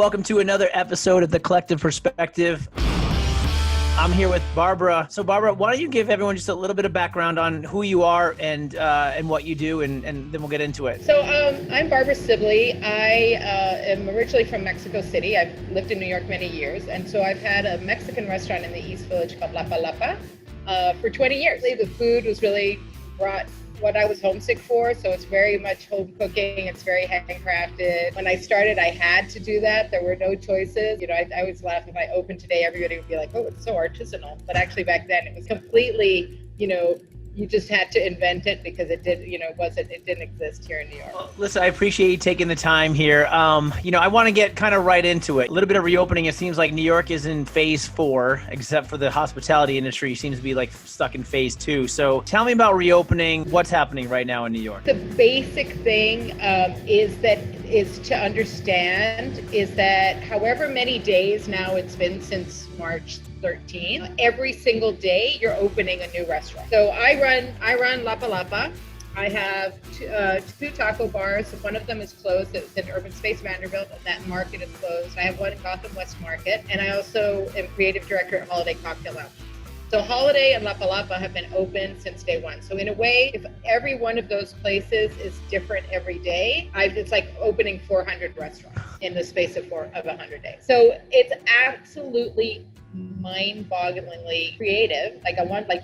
Welcome to another episode of The Collective Perspective. I'm here with Barbara. So Barbara, why don't you give everyone just a little bit of background on who you are and what you do, and then we'll get into it. So I'm Barbara Sibley. I am originally from Mexico City. I've lived in New York many years, and so I've had a Mexican restaurant in the East Village called Lapa Lapa for 20 years. The food was really brought what I was homesick for, so it's very much home cooking. It's very handcrafted. When I started, I had to do that. There were no choices. I always laugh, if I opened today, everybody would be like, oh, it's so artisanal. But actually back then it was completely, you just had to invent it because it didn't exist here in New York. Well, listen, I appreciate you taking the time here. I want to get kind of right into it. A little bit of reopening. It seems like New York is in phase 4, except for the hospitality industry seems to be like stuck in phase 2. So tell me about reopening. What's happening right now in New York? The basic thing is to understand is that however many days now it's been since March 13th, every single day you're opening a new restaurant. So I run Lapa Lapa. I have two taco bars. One of them is closed. It's in Urban Space Vanderbilt, and that market is closed. I have one in Gotham West Market, and I also am creative director at Holiday Cocktail Lounge. So Holiday and Lapa Lapa have been open since day one. So in a way, if every one of those places is different every day, it's like opening 400 restaurants in the space of 100 days. So it's absolutely mind-bogglingly creative.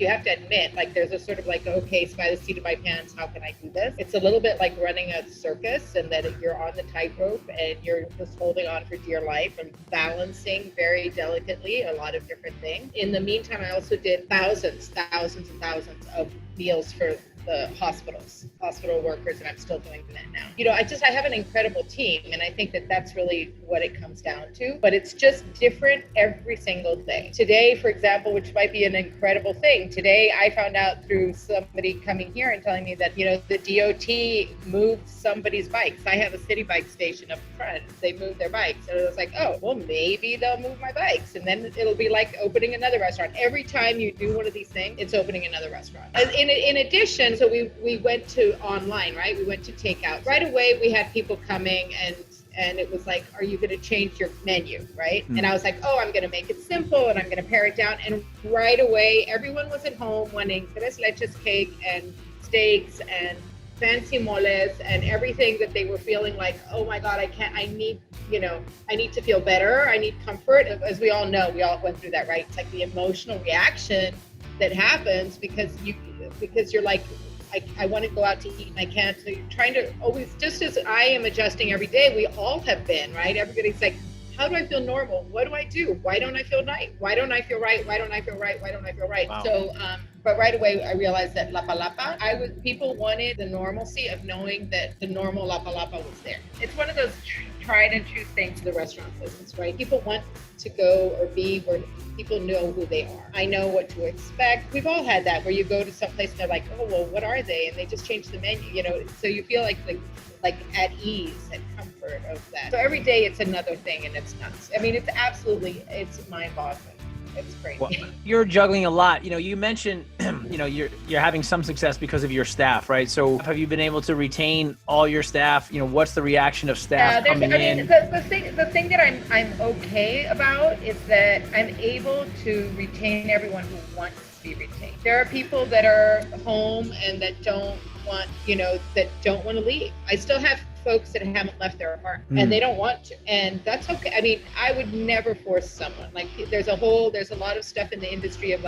You have to admit, there's a sort of okay, it's by the seat of my pants, how can I do this? It's a little bit like running a circus, and that you're on the tightrope and you're just holding on for dear life and balancing very delicately a lot of different things. In the meantime, I also did thousands and thousands of meals for the hospital workers, and I'm still doing that now. I have an incredible team, and I think that that's really what it comes down to, but it's just different every single day. Today, for example, which might be an incredible thing, today I found out through somebody coming here and telling me that, the DOT moved somebody's bikes. I have a city bike station up front. They moved their bikes, and it was like, oh, well, maybe they'll move my bikes, and then it'll be like opening another restaurant. Every time you do one of these things, it's opening another restaurant. In addition, so we went to online, right? We went to takeout. Right away, we had people coming and it was like, are you going to change your menu, right? And I was like, oh, I'm going to make it simple and I'm going to pare it down. And right away, everyone was at home wanting tres leches cake and steaks and fancy moles and everything that they were feeling like, oh my God, I need to feel better. I need comfort. As we all know, we all went through that, right? It's like the emotional reaction that happens because you're like, I want to go out to eat and I can't. So you're trying to always, just as I am adjusting every day, we all have been, right? Everybody's like, how do I feel normal? What do I do? Why don't I feel right? Why don't I feel right? Why don't I feel right? Why don't I feel right? Wow. So, but right away I realized that Lapa Lapa, people wanted the normalcy of knowing that the normal Lapa Lapa was there. It's one of those tried and true things of the restaurant business, right? People want to go or be where people know who they are. I know what to expect. We've all had that where you go to some place and they're like, oh, well, what are they? And they just change the menu, so you feel like at ease and comfort of that. So every day it's another thing and it's nuts. I mean, it's mind-boggling. It's crazy. Well, you're juggling a lot. You mentioned, you're having some success because of your staff, right? So have you been able to retain all your staff? What's the reaction of staff coming in? The thing that I'm okay about is that I'm able to retain everyone who wants to be retained. There are people that are home and that don't want to leave. I still have folks that haven't left their apartment and they don't want to, and that's okay. I mean, I would never force someone. There's a lot of stuff in the industry of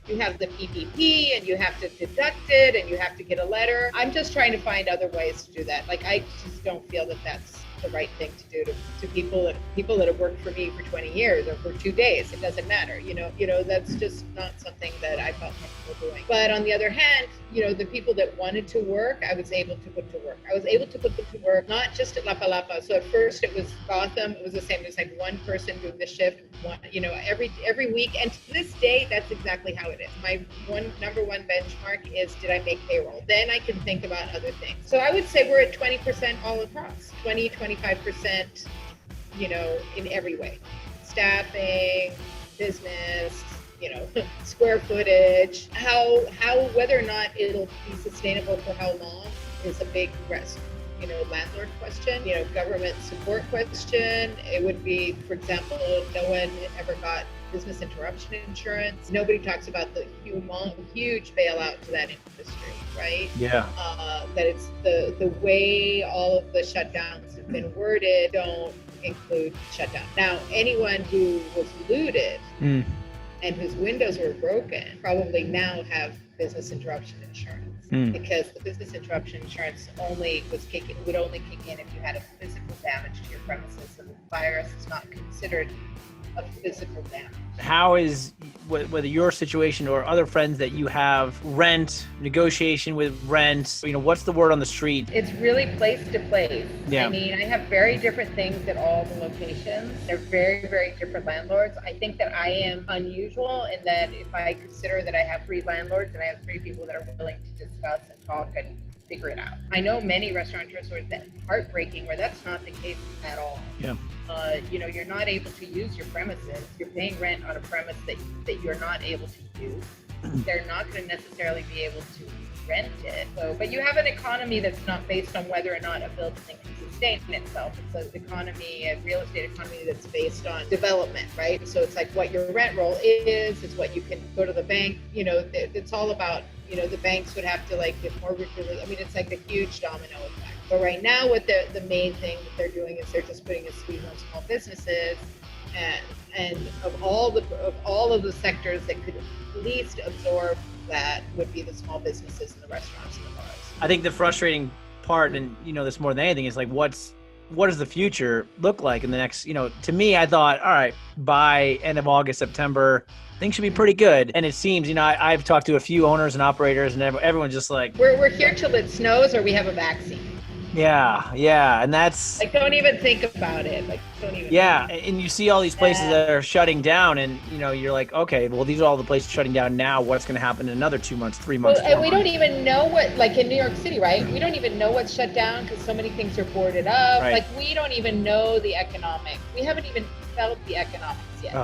you have the PPP and you have to deduct it and you have to get a letter. I'm just trying to find other ways to do that. I just don't feel that that's the right thing to do to people that have worked for me for 20 years or for 2 days. It doesn't matter. That's just not something that I felt comfortable doing. But on the other hand, the people that wanted to work, I was able to put to work. I was able to put them to work, not just at Lapa Lapa. So at first it was Gotham. It was the same. It was like one person doing the shift, every week. And to this day, that's exactly how it is. My number one benchmark is, did I make payroll? Then I can think about other things. So I would say we're at 20% all across, 25%, in every way. Staffing, business, square footage, how whether or not it'll be sustainable for how long is a big risk. landlord question, government support question. It would be, for example, no one ever got business interruption insurance. Nobody talks about the huge bailout to that industry, right? Yeah. That it's the way all of the shutdowns have been worded don't include shutdown. Now, anyone who was looted and whose windows were broken probably now have business interruption insurance because the business interruption insurance would only kick in if you had a physical damage to your premises, so the virus is not considered a physical damage. How is, whether your situation or other friends that you have, rent, negotiation with rent, what's the word on the street? It's really place to place. Yeah. I mean, I have very different things at all the locations. They're very, very different landlords. I think that I am unusual in that if I consider that I have 3 landlords and I have 3 people that are willing to discuss and talk and figure it out. I know many restaurateurs where that's heartbreaking, where that's not the case at all. Yeah. You're not able to use your premises. You're paying rent on a premise that you're not able to use. They're not going to necessarily be able to rent it. But you have an economy that's not based on whether or not a building can sustain itself. It's an economy, a real estate economy that's based on development, right? So it's like what your rent roll is what you can go to the bank. It's all about, the banks would have to get mortgage relief. I mean, it's like a huge domino effect. But right now, what the main thing that they're doing is they're just putting a squeeze on small businesses, and of all of the sectors that could least absorb that would be the small businesses and the restaurants and the bars. I think the frustrating part, and this more than anything, is what does the future look like in the next, to me, I thought, all right, by end of August, September, things should be pretty good. And it seems, I've talked to a few owners and operators, and everyone's just like, we're here till it snows or we have a vaccine. Yeah. And that's don't even think about it. Don't even. Yeah. And you see all these places that are shutting down, and, you're like, okay, well, these are all the places shutting down now. What's going to happen in another 2 months, 3 months? Well, and we don't even know what, in New York City, right? We don't even know what's shut down because so many things are boarded up. Right. We don't even know the economics. We haven't even felt the economics yet.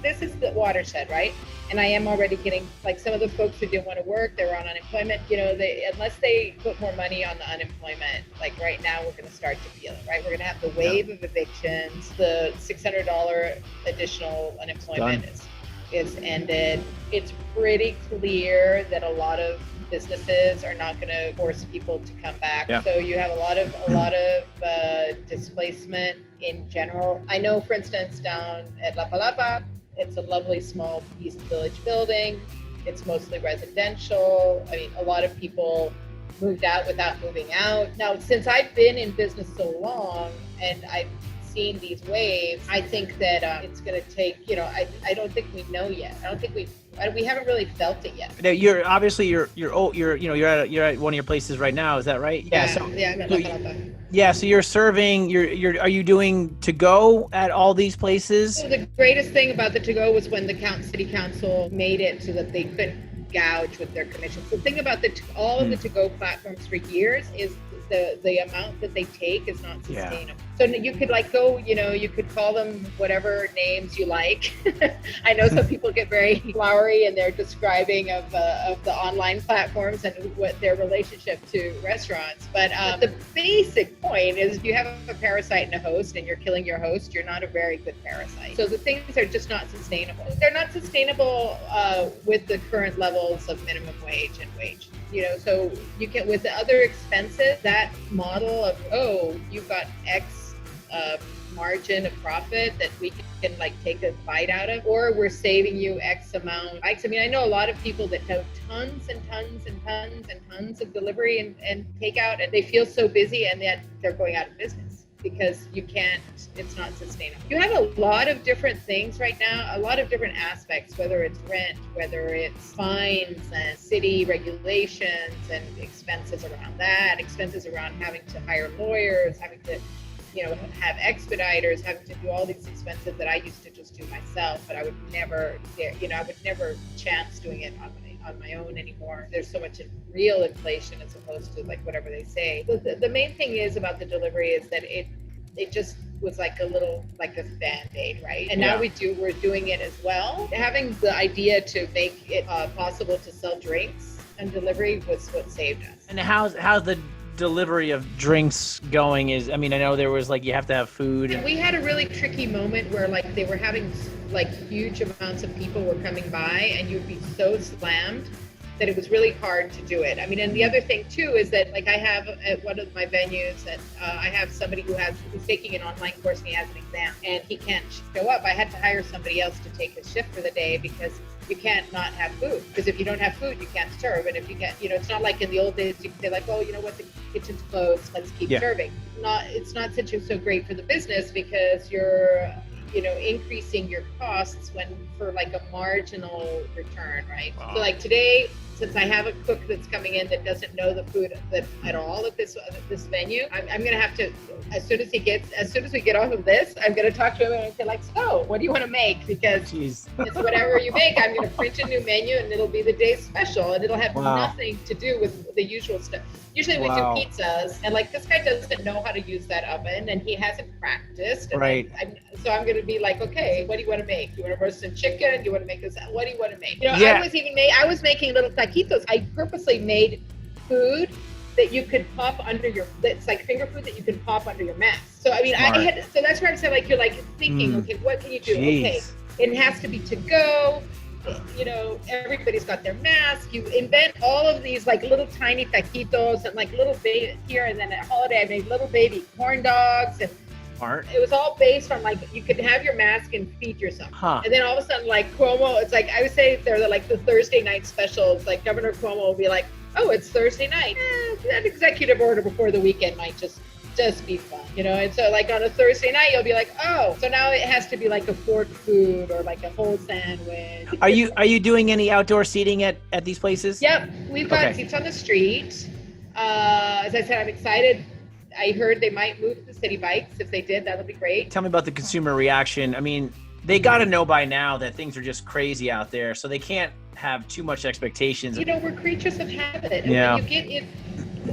This is the watershed, right? And I am already getting, some of the folks who didn't want to work, they were on unemployment, unless they put more money on the unemployment, right now we're going to start to feel it, right? We're going to have the wave of evictions, the $600 additional unemployment is ended. It's pretty clear that a lot of businesses are not going to force people to come back. Yeah. So you have a lot of displacement in general. I know, for instance, down at La Palapa, it's a lovely small East Village building. It's mostly residential. I mean, a lot of people moved out without moving out. Now, since I've been in business so long and I've seen these waves, I think that it's going to take, I don't think we know yet. I don't think we haven't really felt it yet. Now, you're obviously you're old, you're at one of your places right now. Is that right? Yeah. I'm at La Palapa. Yeah, so you're serving. Are you doing to go at all these places? So the greatest thing about the to go was when the city council made it so that they couldn't gouge with their commissions. The thing about all of the to go platforms for years is the amount that they take is not sustainable. Yeah. So you could go, you could call them whatever names you like. I know some people get very flowery in their describing of the online platforms and what their relationship to restaurants. But the basic point is if you have a parasite and a host and you're killing your host, you're not a very good parasite. So the things are just not sustainable. They're not sustainable with the current levels of minimum wage and wage. So you can, with the other expenses, that model of, you've got X margin of profit that we can take a bite out of, or we're saving you X amount. I mean, I know a lot of people that have tons and tons and tons and tons of delivery and takeout, and they feel so busy, and yet they're going out of business because it's not sustainable. You have a lot of different things right now, a lot of different aspects, whether it's rent, whether it's fines and city regulations and expenses around that, expenses around having to hire lawyers, having to have expediters, having to do all these expenses that I used to just do myself, but I would never chance doing it on my own anymore. There's so much real inflation as opposed to whatever they say. The main thing is about the delivery is that it just was a little a Band-Aid, right? And now we're doing it as well. Having the idea to make it possible to sell drinks and delivery was what saved us. And how's the delivery of drinks going? I know there was like, you have to have food. And we had a really tricky moment where like they were having like huge amounts of people were coming by, and you'd be so slammed that it was really hard to do it. I mean, and the other thing too is that like I have at one of my venues that I have somebody who's taking an online course and he has an exam and he can't show up. I had to hire somebody else to take his shift for the day because you can't not have food. Because if you don't have food, you can't serve. And if you can't, it's not like in the old days you could say like, oh, you know what, the kitchen's closed, let's keep serving. It's not such so great for the business because you're increasing your costs for like a marginal return, right? Wow. So like today, since I have a cook that's coming in that doesn't know the food at all at this venue, I'm gonna have to, as soon as we get off of this, I'm gonna talk to him and say like, so what do you want to make? Because it's whatever you make. I'm gonna print a new menu and it'll be the day's special, and it'll have nothing to do with the usual stuff. Usually we do pizzas, and like this guy doesn't know how to use that oven, and he hasn't practiced. And right. So I'm gonna be like, okay, what do you want to make? You want to roast some chicken? Do you want to make this? What do you want to make? I was making little taquitos. I purposely made food that you could pop under it's like finger food that you can pop under your mask. So I mean, so that's where I'm saying like, you're like thinking, okay, what can you do? Jeez. Okay, it has to be to go. Everybody's got their mask. You invent all of these like little tiny taquitos and like little baby here, and then at holiday I made little baby corn dogs, and it was all based on like you could have your mask and feed yourself. And then all of a sudden like Cuomo, it's like I would say they're like the Thursday night specials. Like Governor Cuomo will be like, oh, it's Thursday night. That executive order before the weekend might just be fun, and so like on a Thursday night you'll be like, oh, so now it has to be like a fork food or like a whole sandwich. Are you doing any outdoor seating at these places? Yep, we've got seats on the street. As I said, I'm excited. I heard they might move to city bikes. If they did, that'll be great. Tell me about the consumer reaction. I mean, they got to know by now that things are just crazy out there, so they can't have too much expectations. We're creatures of habit. And yeah. When you get it,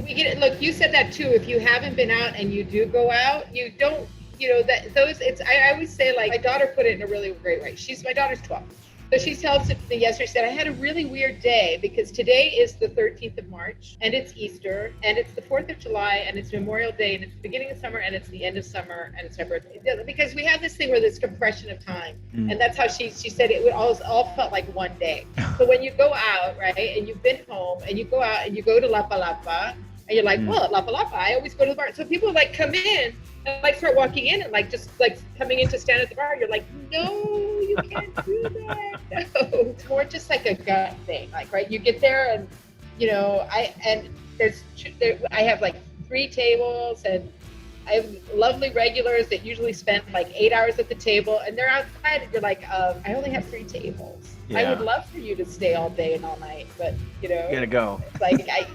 we get it. Look, you said that too. If you haven't been out and you do go out, you don't, I always say, like, my daughter put it in a really great way. My daughter's 12. So she tells me yesterday, she said, I had a really weird day because today is the 13th of March and it's Easter and it's the 4th of July and it's Memorial Day and it's the beginning of summer and it's the end of summer and it's my birthday. Because we have this thing where there's compression of time. And that's how she said it all felt like one day. So when you go out, right, and you've been home and you go out and you go to Lapa Lapa and you're like, well, at Lapa Lapa, I always go to the bar. So people like come in and like start walking in and like just like coming in to stand at the bar. You're like, no, you can't do that. No, it's more just like a gut thing. Like, right, you get there and I have like 3 tables and I have lovely regulars that usually spend like 8 hours at the table and they're outside and you're like, I only have 3 tables. Yeah. I would love for you to stay all day and all night, but you gotta go. It's like I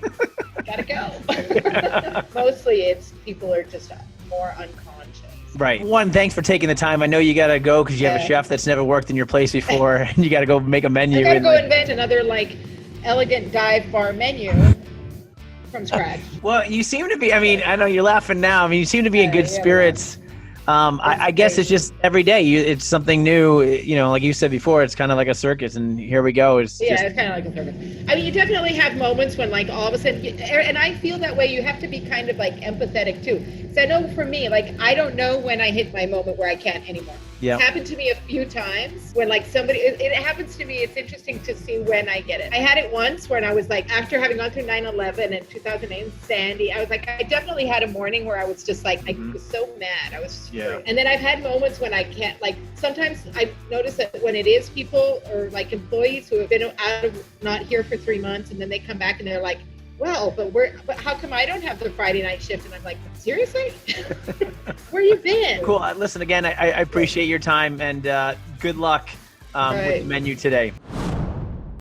gotta go. Mostly it's people are just more unconscious. Right. One, thanks for taking the time. I know you gotta go because you have a chef that's never worked in your place before and you gotta go make a menu. I gotta go invent another like elegant dive bar menu from scratch. Well, you seem to be, I know you're laughing now. You seem to be in good spirits. I guess it's just every day it's something new, like you said before, it's kind of like a circus and here we go. It's kind of like a circus. You definitely have moments when like all of a sudden, and I feel that way, you have to be kind of like empathetic too. So I know for me, like, I don't know when I hit my moment where I can't anymore. Yeah. It's happened to me a few times when like somebody, it happens to me. It's interesting to see when I get it. I had it once when I was like, after having gone through 9/11 and 2008 and Sandy, I was like, I definitely had a morning where I was just like, I was so mad. I was And then I've had moments when I can't, like, sometimes I notice that when it is people or like employees who have been out of not here for 3 months and then they come back and they're like, well, but how come I don't have the Friday night shift? And I'm like, seriously? Where you been? Cool. Listen, again, I appreciate your time and good luck with the menu today.